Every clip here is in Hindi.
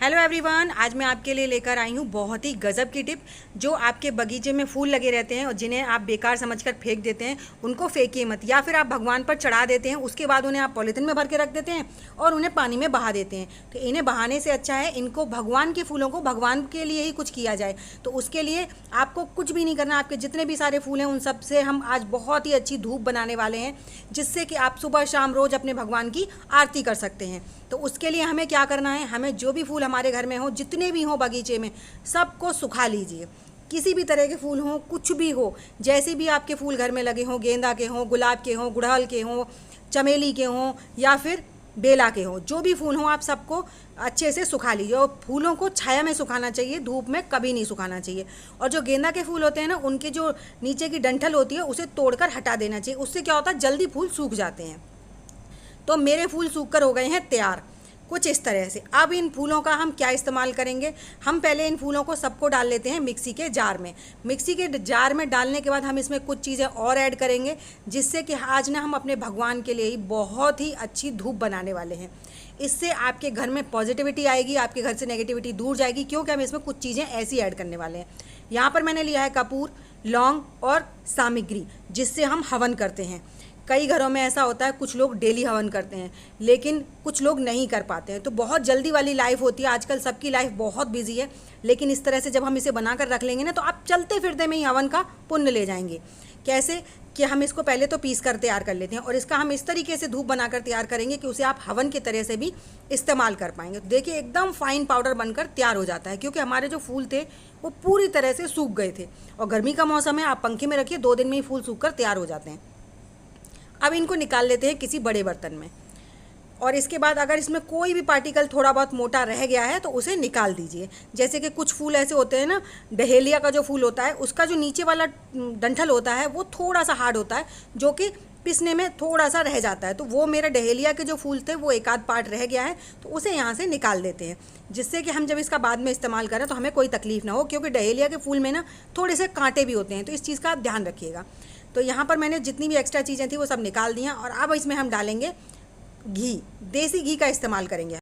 हेलो एवरीवन, आज मैं आपके लिए लेकर आई हूँ बहुत ही गज़ब की टिप। जो आपके बगीचे में फूल लगे रहते हैं और जिन्हें आप बेकार समझकर फेंक देते हैं, उनको फेंकिए मत, या फिर आप भगवान पर चढ़ा देते हैं, उसके बाद उन्हें आप पॉलीथिन में भर के रख देते हैं और उन्हें पानी में बहा देते हैं। तो इन्हें बहाने से अच्छा है इनको भगवान के फूलों को भगवान के लिए ही कुछ किया जाए। तो उसके लिए आपको कुछ भी नहीं करना। आपके जितने भी सारे फूल हैं उन सब से हम आज बहुत ही अच्छी धूप बनाने वाले हैं, जिससे कि आप सुबह शाम रोज़ अपने भगवान की आरती कर सकते हैं। तो उसके लिए हमें क्या करना है, हमें जो भी फूल हमारे घर में हो, जितने भी हों बगीचे में, सबको सुखा लीजिए। किसी भी तरह के फूल हों, कुछ भी हो, जैसे भी आपके फूल घर में लगे हों, गेंदा के हों, गुलाब के हों, गुड़हल के हों, चमेली के हों या फिर बेला के हों, जो भी फूल हों आप सबको अच्छे से सुखा लीजिए। और फूलों को छाया में सुखाना चाहिए, धूप में कभी नहीं सुखाना चाहिए। और जो गेंदा के फूल होते हैं ना, उनके जो नीचे की डंठल होती है उसे तोड़कर हटा देना चाहिए। उससे क्या होता है, जल्दी फूल सूख जाते हैं। तो मेरे फूल सूख कर हो गए हैं तैयार, कुछ इस तरह से। अब इन फूलों का हम क्या इस्तेमाल करेंगे, हम पहले इन फूलों को सबको डाल लेते हैं मिक्सी के जार में। मिक्सी के जार में डालने के बाद हम इसमें कुछ चीज़ें और ऐड करेंगे, जिससे कि आज ना हम अपने भगवान के लिए ही बहुत ही अच्छी धूप बनाने वाले हैं। इससे आपके घर में पॉजिटिविटी आएगी, आपके घर से नेगेटिविटी दूर जाएगी, क्योंकि हम इसमें कुछ चीज़ें ऐसी ऐड करने वाले हैं। यहाँ पर मैंने लिया है कपूर, लौंग और सामग्री, जिससे हम हवन करते हैं। कई घरों में ऐसा होता है, कुछ लोग डेली हवन करते हैं लेकिन कुछ लोग नहीं कर पाते हैं। तो बहुत जल्दी वाली लाइफ होती है, आजकल सबकी लाइफ बहुत बिजी है। लेकिन इस तरह से जब हम इसे बनाकर रख लेंगे ना, तो आप चलते फिरते में ही हवन का पुण्य ले जाएंगे। कैसे कि हम इसको पहले तो पीस कर तैयार कर लेते हैं और इसका हम इस तरीके से धूप बनाकर तैयार करेंगे कि उसे आप हवन की तरह से भी इस्तेमाल कर पाएंगे। तो देखिए एकदम फाइन पाउडर बनकर तैयार हो जाता है, क्योंकि हमारे जो फूल थे वो पूरी तरह से सूख गए थे। और गर्मी का मौसम है, आप पंखे में रखिए, 2 दिन में ही फूल सूख कर तैयार हो जाते हैं। अब इनको निकाल लेते हैं किसी बड़े बर्तन में। और इसके बाद अगर इसमें कोई भी पार्टिकल थोड़ा बहुत मोटा रह गया है तो उसे निकाल दीजिए। जैसे कि कुछ फूल ऐसे होते हैं ना, डहेलिया का जो फूल होता है उसका जो नीचे वाला डंठल होता है वो थोड़ा सा हार्ड होता है, जो कि पिसने में थोड़ा सा रह जाता है। तो वो मेरे डहेलिया के जो फूल थे वो एक आध पार्ट रह गया है, तो उसे यहाँ से निकाल देते हैं, जिससे कि हम जब इसका बाद में इस्तेमाल करें तो हमें कोई तकलीफ ना हो। क्योंकि डहेलिया के फूल में ना थोड़े से कांटे भी होते हैं, तो इस चीज़ का आप ध्यान रखिएगा। तो यहाँ पर मैंने जितनी भी एक्स्ट्रा चीज़ें थी वो सब निकाल दी हैं। और अब इसमें हम डालेंगे घी, देसी घी का इस्तेमाल करेंगे,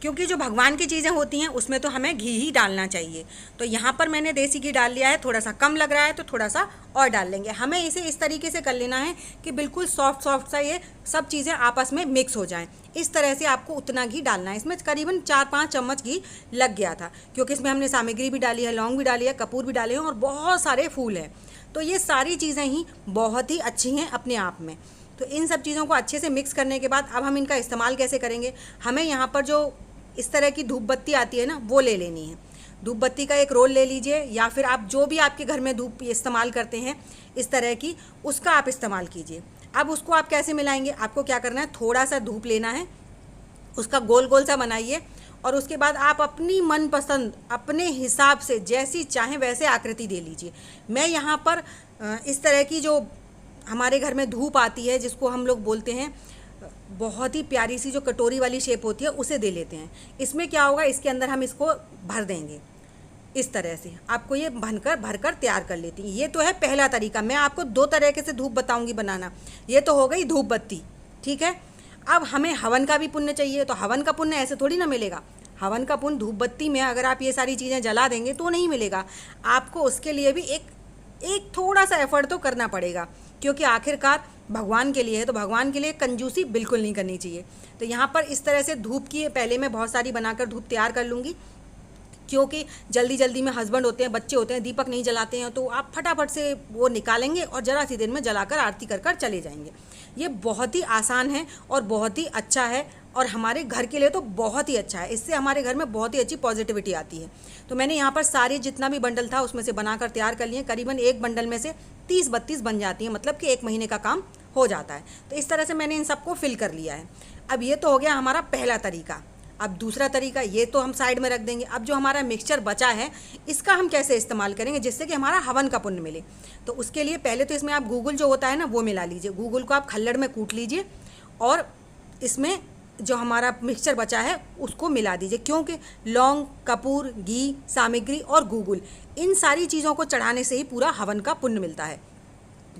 क्योंकि जो भगवान की चीज़ें होती हैं उसमें तो हमें घी ही डालना चाहिए। तो यहाँ पर मैंने देसी घी डाल लिया है, थोड़ा सा कम लग रहा है तो थोड़ा सा और डाल लेंगे। हमें इसे इस तरीके से कर लेना है कि बिल्कुल सॉफ्ट सॉफ्ट सा ये सब चीज़ें आपस में मिक्स हो जाएं। इस तरह से आपको उतना घी डालना है। इसमें करीबन 4-5 चम्मच घी लग गया था, क्योंकि इसमें हमने सामग्री भी डाली है, लौंग भी डाली है, कपूर भी डाले हैं और बहुत सारे फूल हैं। तो ये सारी चीज़ें ही बहुत ही अच्छी हैं अपने आप में। तो इन सब चीज़ों को अच्छे से मिक्स करने के बाद अब हम इनका इस्तेमाल कैसे करेंगे, हमें यहाँ पर जो इस तरह की धूप बत्ती आती है ना, वो ले लेनी है। धूप बत्ती का एक रोल ले लीजिए, या फिर आप जो भी आपके घर में धूप इस्तेमाल करते हैं इस तरह की, उसका आप इस्तेमाल कीजिए। अब उसको आप कैसे मिलाएंगे, आपको क्या करना है, थोड़ा सा धूप लेना है, उसका गोल गोल सा बनाइए और उसके बाद आप अपनी मनपसंद अपने हिसाब से जैसी चाहें वैसे आकृति दे लीजिए। मैं यहाँ पर इस तरह की जो हमारे घर में धूप आती है, जिसको हम लोग बोलते हैं, बहुत ही प्यारी सी जो कटोरी वाली शेप होती है, उसे दे लेते हैं। इसमें क्या होगा, इसके अंदर हम इसको भर देंगे। इस तरह से आपको ये भरकर तैयार कर लेती हैं। ये तो है पहला तरीका। मैं आपको 2 तरीके से धूप बताऊंगी बनाना। ये तो हो गई धूप बत्ती, ठीक है। अब हमें हवन का भी पुण्य चाहिए, तो हवन का पुण्य ऐसे थोड़ी ना मिलेगा। हवन का पुण्य धूप बत्ती में अगर आप ये सारी चीज़ें जला देंगे तो नहीं मिलेगा। आपको उसके लिए भी एक थोड़ा सा एफर्ट तो करना पड़ेगा, क्योंकि आखिरकार भगवान के लिए है, तो भगवान के लिए कंजूसी बिल्कुल नहीं करनी चाहिए। तो यहाँ पर इस तरह से धूप की पहले मैं बहुत सारी बनाकर धूप तैयार कर लूँगी, क्योंकि जल्दी जल्दी में हस्बैंड होते हैं, बच्चे होते हैं, दीपक नहीं जलाते हैं, तो आप फटाफट से वो निकालेंगे और ज़रा सी देर में जलाकर आरती कर चले जाएंगे। ये बहुत ही आसान है और बहुत ही अच्छा है, और हमारे घर के लिए तो बहुत ही अच्छा है। इससे हमारे घर में बहुत ही अच्छी पॉजिटिविटी आती है। तो मैंने यहाँ पर सारे जितना भी बंडल था उसमें से बनाकर तैयार कर लिए। करीबन एक बंडल में से 30-32 बन जाती हैं, मतलब कि 1 महीने का काम हो जाता है। तो इस तरह से मैंने इन सबको फिल कर लिया है। अब ये तो हो गया हमारा पहला तरीका। अब दूसरा तरीका, ये तो हम साइड में रख देंगे। अब जो हमारा मिक्सचर बचा है, इसका हम कैसे इस्तेमाल करेंगे जिससे कि हमारा हवन का पुण्य मिले। तो उसके लिए पहले तो इसमें आप गूगल जो होता है ना, वो मिला लीजिए। गूगल को आप खल्लड़ में कूट लीजिए और इसमें जो हमारा मिक्सचर बचा है उसको मिला दीजिए, क्योंकि लौंग, कपूर, घी, सामग्री और गूगल, इन सारी चीज़ों को चढ़ाने से ही पूरा हवन का पुण्य मिलता है।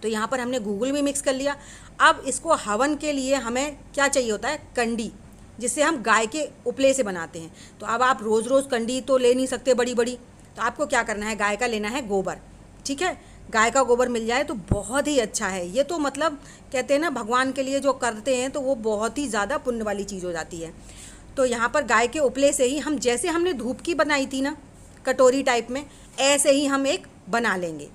तो यहाँ पर हमने गूगल भी मिक्स कर लिया। अब इसको हवन के लिए हमें क्या चाहिए होता है, कंडी। जिससे हम गाय के उपले से बनाते हैं। तो अब आप रोज़ रोज़ कंडी तो ले नहीं सकते बड़ी बड़ी, तो आपको क्या करना है, गाय का लेना है गोबर। ठीक है, गाय का गोबर मिल जाए तो बहुत ही अच्छा है। ये तो मतलब कहते हैं ना, भगवान के लिए जो करते हैं तो वो बहुत ही ज़्यादा पुण्य वाली चीज़ हो जाती है। तो यहाँ पर गाय के उपले से ही हम, जैसे हमने धूप की बनाई थी ना कटोरी टाइप में, ऐसे ही हम एक बना लेंगे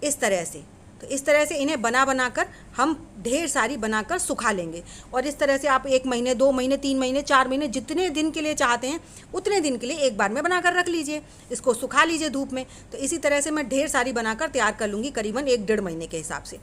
इस तरह से। तो इस तरह से इन्हें बना कर हम ढेर सारी बनाकर सुखा लेंगे। और इस तरह से आप 1 महीने, 2 महीने, 3 महीने, 4 महीने, जितने दिन के लिए चाहते हैं उतने दिन के लिए एक बार में बनाकर रख लीजिए, इसको सुखा लीजिए धूप में। तो इसी तरह से मैं ढेर सारी बनाकर तैयार कर लूँगी, करीबन 1-1.5 महीने के हिसाब से।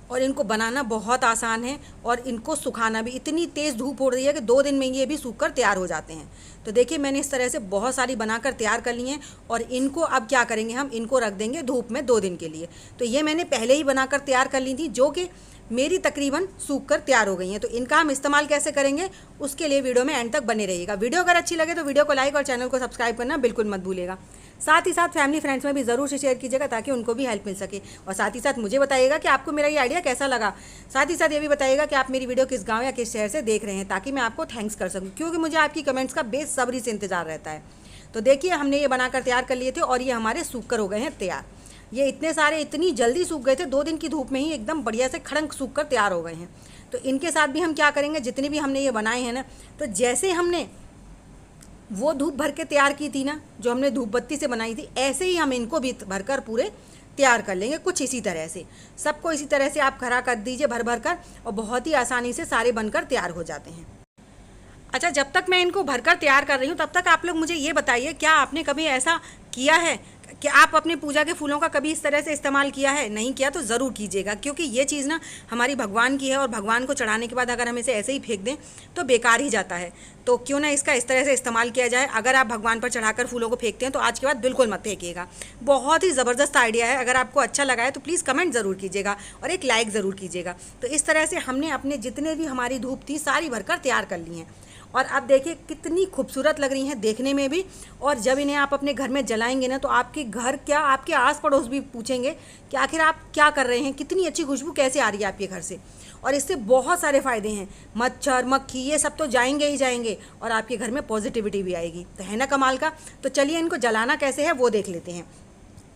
और इनको बनाना बहुत आसान है और इनको सुखाना भी, इतनी तेज़ धूप हो रही है कि 2 दिन में ये भी सूख कर तैयार हो जाते हैं। तो देखिए मैंने इस तरह से बहुत सारी बनाकर तैयार कर ली हैं और इनको अब क्या करेंगे, हम इनको रख देंगे धूप में 2 दिन के लिए। तो ये मैंने पहले ही बनाकर तैयार कर ली थी, जो कि मेरी तकरीबन सूख कर तैयार हो गई हैं। तो इनका हम इस्तेमाल कैसे करेंगे उसके लिए वीडियो में एंड तक बने रहिएगा। वीडियो अगर अच्छी लगे तो वीडियो को लाइक और चैनल को सब्सक्राइब करना बिल्कुल मत भूलिएगा। साथ ही साथ फैमिली फ्रेंड्स में भी ज़रूर से शेयर कीजिएगा ताकि उनको भी हेल्प मिल सके। और साथ ही साथ मुझे बताइएगा कि आपको मेरा ये आइडिया कैसा लगा। साथ ही साथ ये भी बताइएगा कि आप मेरी वीडियो किस गाँव या किस शहर से देख रहे हैं, ताकि मैं आपको थैंक्स कर सकूँ, क्योंकि मुझे आपकी कमेंट्स का बेसब्री से इंतजार रहता है। तो देखिए हमने ये बनाकर तैयार कर लिए थे और ये हमारे सूख कर हो गए हैं तैयार। ये इतने सारे इतनी जल्दी सूख गए थे, 2 दिन की धूप में ही एकदम बढ़िया से खड़ंक सूख कर तैयार हो गए हैं। तो इनके साथ भी हम क्या करेंगे, जितने भी हमने ये बनाए हैं ना, तो जैसे हमने वो धूप भर के तैयार की थी ना, जो हमने धूप बत्ती से बनाई थी, ऐसे ही हम इनको भी भरकर पूरे तैयार कर लेंगे, कुछ इसी तरह से। सबको इसी तरह से आप खड़ा कर दीजिए भर भर कर, और बहुत ही आसानी से सारे बनकर तैयार हो जाते हैं। अच्छा, जब तक मैं इनको भरकर तैयार कर रही हूँ तब तक आप लोग मुझे ये बताइए, क्या आपने कभी ऐसा किया है कि आप अपने पूजा के फूलों का कभी इस तरह से इस्तेमाल किया है? नहीं किया तो ज़रूर कीजिएगा, क्योंकि ये चीज़ ना हमारी भगवान की है और भगवान को चढ़ाने के बाद अगर हम इसे ऐसे ही फेंक दें तो बेकार ही जाता है। तो क्यों ना इसका इस तरह से इस्तेमाल किया जाए। अगर आप भगवान पर चढ़ाकर फूलों को फेंकते हैं तो आज के बाद बिल्कुल मत फेंकिएगा। बहुत ही ज़बरदस्त आइडिया है। अगर आपको अच्छा लगा है तो प्लीज़ कमेंट ज़रूर कीजिएगा और एक लाइक ज़रूर कीजिएगा। तो इस तरह से हमने अपने जितने भी हमारी धूप थी सारी भरकर तैयार कर ली हैं। और अब देखिए कितनी खूबसूरत लग रही हैं देखने में भी। और जब इन्हें आप अपने घर में जलाएंगे ना, तो आपके घर क्या, आपके आस पड़ोस भी पूछेंगे कि आखिर आप क्या कर रहे हैं, कितनी अच्छी खुशबू कैसे आ रही है आपके घर से। और इससे बहुत सारे फ़ायदे हैं, मच्छर मक्खी ये सब तो जाएंगे ही जाएंगे और आपके घर में पॉजिटिविटी भी आएगी। तो है ना कमाल का। तो चलिए इनको जलाना कैसे है वो देख लेते हैं।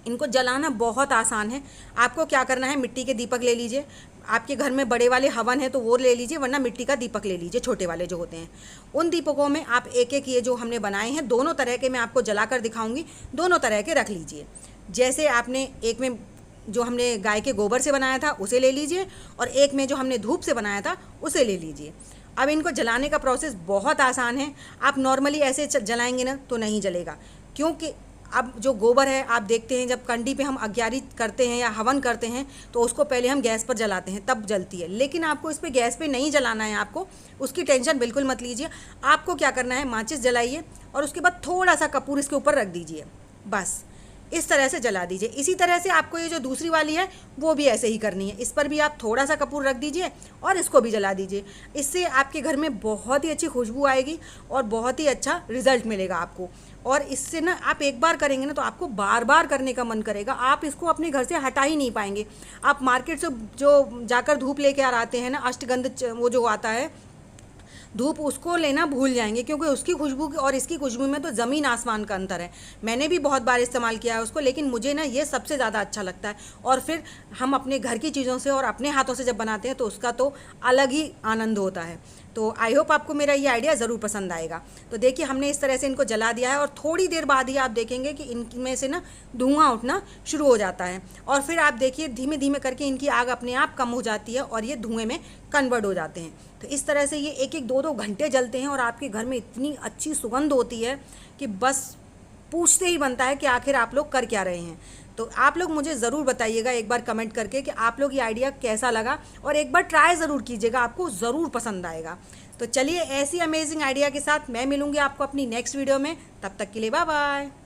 इनको जलाना बहुत आसान है। आपको क्या करना है, मिट्टी के दीपक ले लीजिए। आपके घर में बड़े वाले हवन है तो वो ले लीजिए, वरना मिट्टी का दीपक ले लीजिए, छोटे वाले जो होते हैं। उन दीपकों में आप एक एक ये जो हमने बनाए हैं, दोनों तरह के मैं आपको जलाकर दिखाऊंगी, दोनों तरह के रख लीजिए। जैसे आपने एक में जो हमने गाय के गोबर से बनाया था उसे ले लीजिए, और एक में जो हमने धूप से बनाया था उसे ले लीजिए। अब इनको जलाने का प्रोसेस बहुत आसान है। आप नॉर्मली ऐसे जलाएंगे ना तो नहीं जलेगा, क्योंकि अब जो गोबर है, आप देखते हैं जब कंडी पे हम अग्यारी करते हैं या हवन करते हैं तो उसको पहले हम गैस पर जलाते हैं, तब जलती है। लेकिन आपको इस पे गैस पे नहीं जलाना है, आपको उसकी टेंशन बिल्कुल मत लीजिए। आपको क्या करना है, माचिस जलाइए और उसके बाद थोड़ा सा कपूर इसके ऊपर रख दीजिए, बस इस तरह से जला दीजिए। इसी तरह से आपको ये जो दूसरी वाली है वो भी ऐसे ही करनी है। इस पर भी आप थोड़ा सा कपूर रख दीजिए और इसको भी जला दीजिए। इससे आपके घर में बहुत ही अच्छी खुशबू आएगी और बहुत ही अच्छा रिजल्ट मिलेगा आपको। और इससे ना आप एक बार करेंगे ना तो आपको बार बार करने का मन करेगा। आप इसको अपने घर से हटा ही नहीं पाएंगे। आप मार्केट से जो जाकर धूप लेके आ आते हैं ना, अष्टगंध वो जो आता है धूप, उसको लेना भूल जाएंगे, क्योंकि उसकी खुशबू और इसकी खुशबू में तो ज़मीन आसमान का अंतर है। मैंने भी बहुत बार इस्तेमाल किया है उसको, लेकिन मुझे ना ये सबसे ज़्यादा अच्छा लगता है। और फिर हम अपने घर की चीज़ों से और अपने हाथों से जब बनाते हैं तो उसका तो अलग ही आनंद होता है। तो आई होप आपको मेरा ये आइडिया ज़रूर पसंद आएगा। तो देखिए हमने इस तरह से इनको जला दिया है और थोड़ी देर बाद ही आप देखेंगे कि इनमें से ना धुआं उठना शुरू हो जाता है। और फिर आप देखिए धीमे धीमे करके इनकी आग अपने आप कम हो जाती है और ये धुएं में कन्वर्ट हो जाते हैं। तो इस तरह से ये 1-1, 2-2 घंटे जलते हैं और आपके घर में इतनी अच्छी सुगंध होती है कि बस पूछते ही बनता है कि आखिर आप लोग कर क्या रहे हैं। तो आप लोग मुझे ज़रूर बताइएगा एक बार कमेंट करके कि आप लोग ये आइडिया कैसा लगा, और एक बार ट्राई ज़रूर कीजिएगा, आपको ज़रूर पसंद आएगा। तो चलिए ऐसी अमेजिंग आइडिया के साथ मैं मिलूँगी आपको अपनी नेक्स्ट वीडियो में। तब तक के लिए बाय बाय।